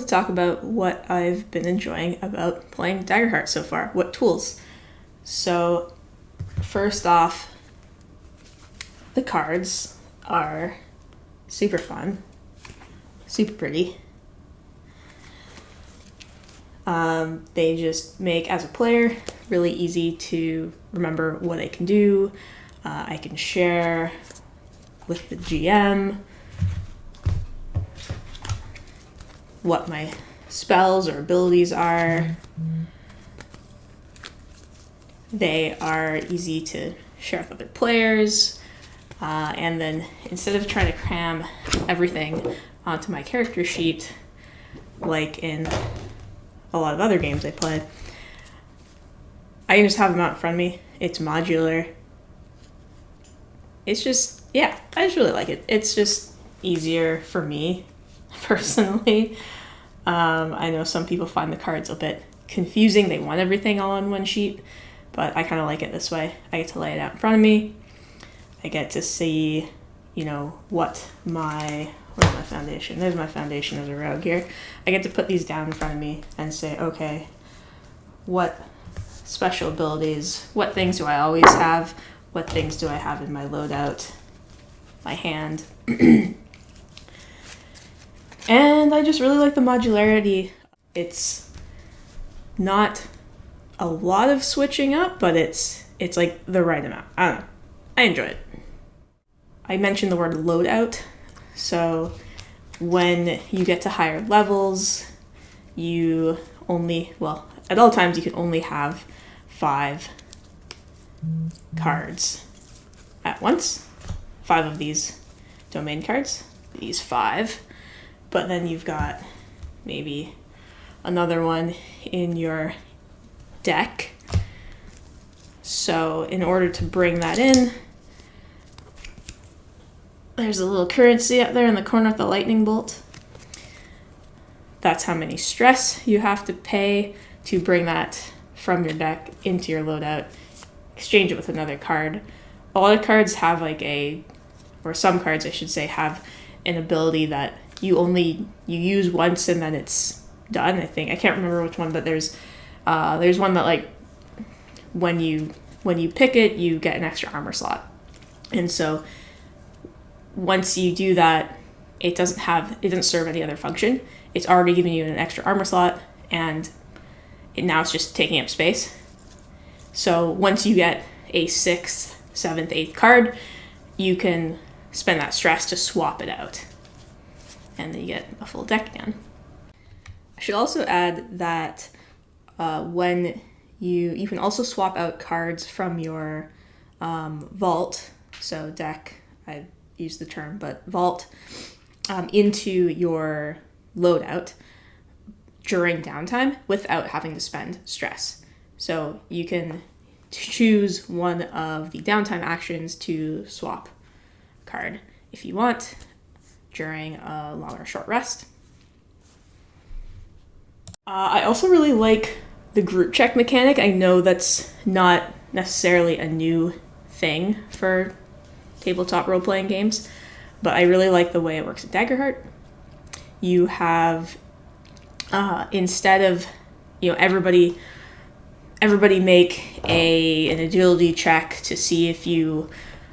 to talk about what I've been enjoying about playing Daggerheart so far. What tools? So, first off, the cards are super fun, super pretty. They just make, as a player, really easy to remember what I can do. I can share with the GM what my spells or abilities are. They are easy to share with other players. And then instead of trying to cram everything onto my character sheet, like in a lot of other games I play, I can just have them out in front of me. It's modular. It's just, yeah, I just really like it. It's just easier for me, personally. I know some people find the cards a bit confusing. They want everything all on one sheet, but I kind of like it this way. I get to lay it out in front of me. I get to see, where's my foundation? There's my foundation as a rogue here. I get to put these down in front of me and say, okay, what special abilities, what things do I always have? What things do I have in my loadout, my hand? And I just really like the modularity. It's not a lot of switching up, but it's like the right amount. I don't know. I enjoy it. I mentioned the word loadout. So when you get to higher levels, at all times you can only have 5 cards at once. 5 of these domain cards. These 5. But then you've got maybe another one in your deck. So in order to bring that in, there's a little currency up there in the corner with the lightning bolt. That's how many stress you have to pay to bring that from your deck into your loadout. Exchange it with another card. A lot of cards have some cards I should say, have an ability that you use once and then it's done. I can't remember which one, but there's one that when you pick it, you get an extra armor slot. And so once you do that, it doesn't serve any other function. It's already giving you an extra armor slot, and now it's just taking up space. So once you get a 6th, 7th, 8th card, you can spend that stress to swap it out. And then you get a full deck again. I should also add that when you can also swap out cards from your vault, so deck, I use the term, but vault, into your loadout during downtime without having to spend stress. So you can choose one of the downtime actions to swap a card if you want during a long or short rest. I also really like the group check mechanic. I know that's not necessarily a new thing for tabletop role-playing games, but I really like the way it works at Daggerheart. You have, instead of, everybody make an agility check to see if you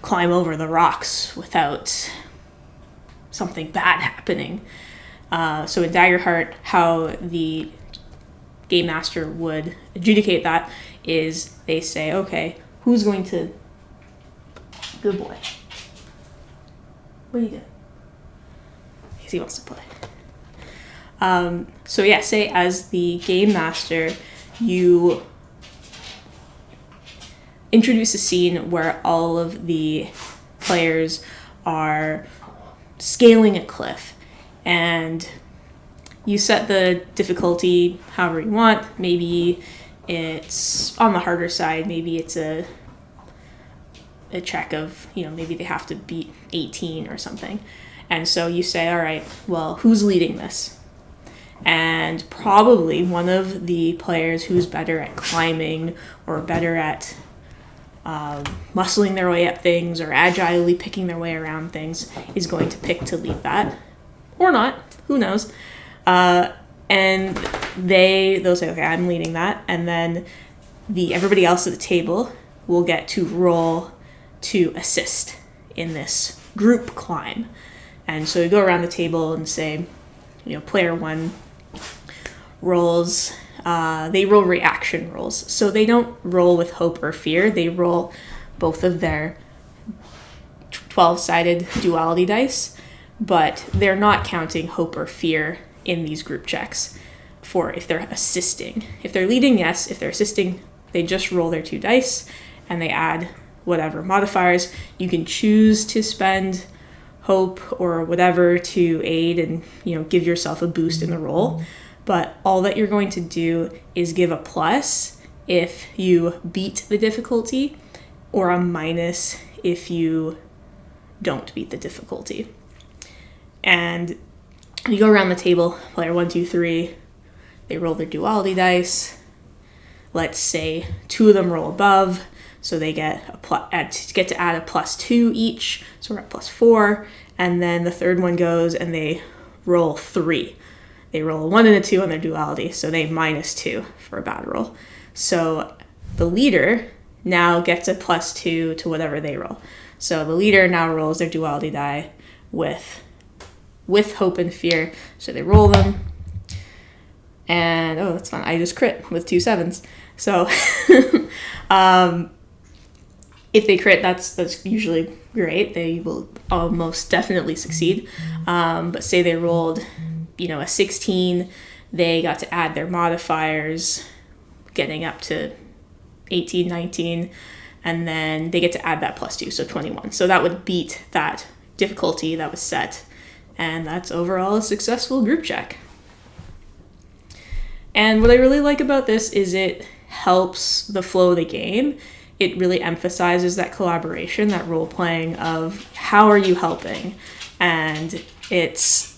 climb over the rocks without something bad happening. So in Daggerheart, how the game master would adjudicate that is they say, okay, who's going to... Good boy. What are you doing? Because he wants to play. Say as the game master, you introduce a scene where all of the players are scaling a cliff, and you set the difficulty however you want. Maybe it's on the harder side, maybe it's a check of, maybe they have to beat 18 or something. And so you say, all right, well, who's leading this? And probably one of the players who's better at climbing or better at muscling their way up things or agilely picking their way around things is going to pick to lead that. Or not, who knows. And they'll say, okay, I'm leading that. And then everybody else at the table will get to roll to assist in this group climb. And so you go around the table and say, player 1 rolls, they roll reaction rolls. So they don't roll with hope or fear. They roll both of their 12-sided duality dice, but they're not counting hope or fear in these group checks for if they're assisting. If they're leading, yes. If they're assisting, they just roll their 2 dice and they add whatever modifiers. You can choose to spend hope or whatever to aid and give yourself a boost in the roll, but all that you're going to do is give a plus if you beat the difficulty or a minus if you don't beat the difficulty. And you go around the table, player 1, 2, 3, they roll their duality dice. Let's say 2 of them roll above, so they get to add a +2 each, so we're at +4, and then the third one goes and they roll 3. They roll a 1 and a 2 on their duality, so they -2 for a bad roll. So the leader now gets a +2 to whatever they roll. So the leader now rolls their duality die with hope and fear, so they roll them. And, that's fun. I just crit with 2 7s. So if they crit, that's usually great. They will almost definitely succeed. But say they rolled, a 16, they got to add their modifiers, getting up to 18, 19, and then they get to add that +2, so 21. So that would beat that difficulty that was set, and that's overall a successful group check. And what I really like about this is it helps the flow of the game. It really emphasizes that collaboration, that role-playing of how are you helping. And it's,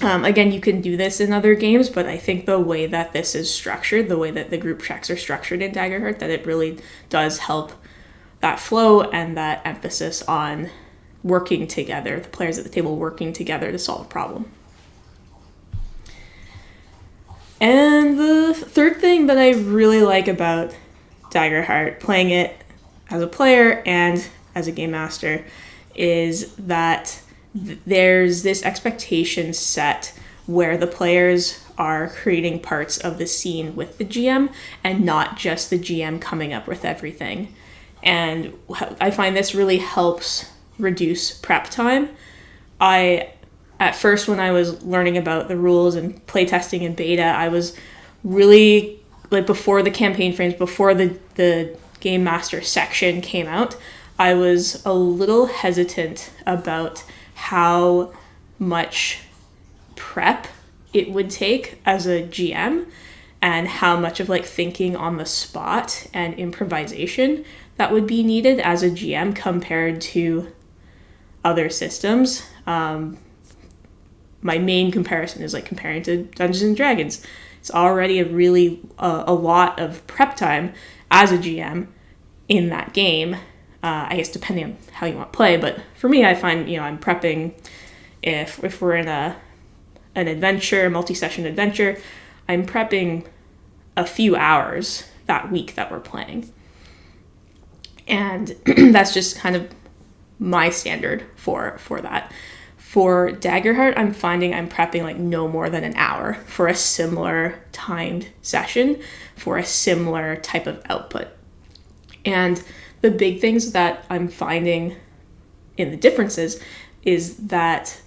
again, you can do this in other games, but I think the way that this is structured, the way that the group checks are structured in Daggerheart, that it really does help that flow and that emphasis on working together, the players at the table working together to solve a problem. And the third thing that I really like about Daggerheart, playing it as a player and as a game master, is that there's this expectation set where the players are creating parts of the scene with the GM and not just the GM coming up with everything. And I find this really helps reduce prep time. At first, when I was learning about the rules and playtesting in beta, I was really, before the campaign frames, before the Game Master section came out, I was a little hesitant about how much prep it would take as a GM and how much of thinking on the spot and improvisation that would be needed as a GM compared to other systems. My main comparison is comparing to Dungeons and Dragons. It's already a lot of prep time as a GM in that game. I guess depending on how you want to play, but for me, I find I'm prepping if we're in an adventure, multi-session adventure, I'm prepping a few hours that week that we're playing, and that's just kind of my standard for that. For Daggerheart, I'm finding I'm prepping no more than an hour for a similar timed session for a similar type of output. And the big things that I'm finding in the differences is that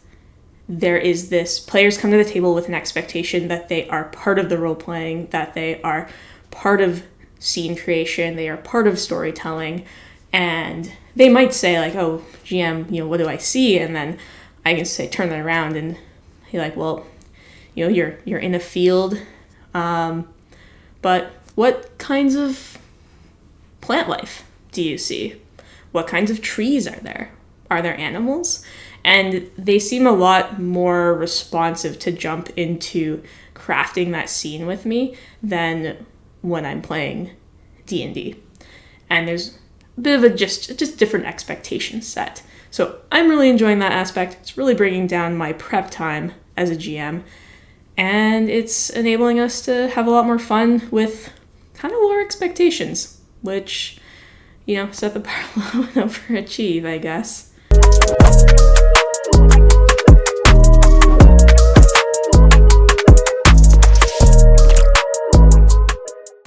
there is this, players come to the table with an expectation that they are part of the role playing, that they are part of scene creation, they are part of storytelling, and they might say oh, GM, what do I see? And then I can say, turn that around and you're well, you're in a field, but what kinds of plant life do you see? What kinds of trees are there? Are there animals? And they seem a lot more responsive to jump into crafting that scene with me than when I'm playing D&D. And there's a bit of a just different expectation set. So I'm really enjoying that aspect. It's really bringing down my prep time as a GM. And it's enabling us to have a lot more fun with kind of lower expectations, which, set the bar low and overachieve, I guess.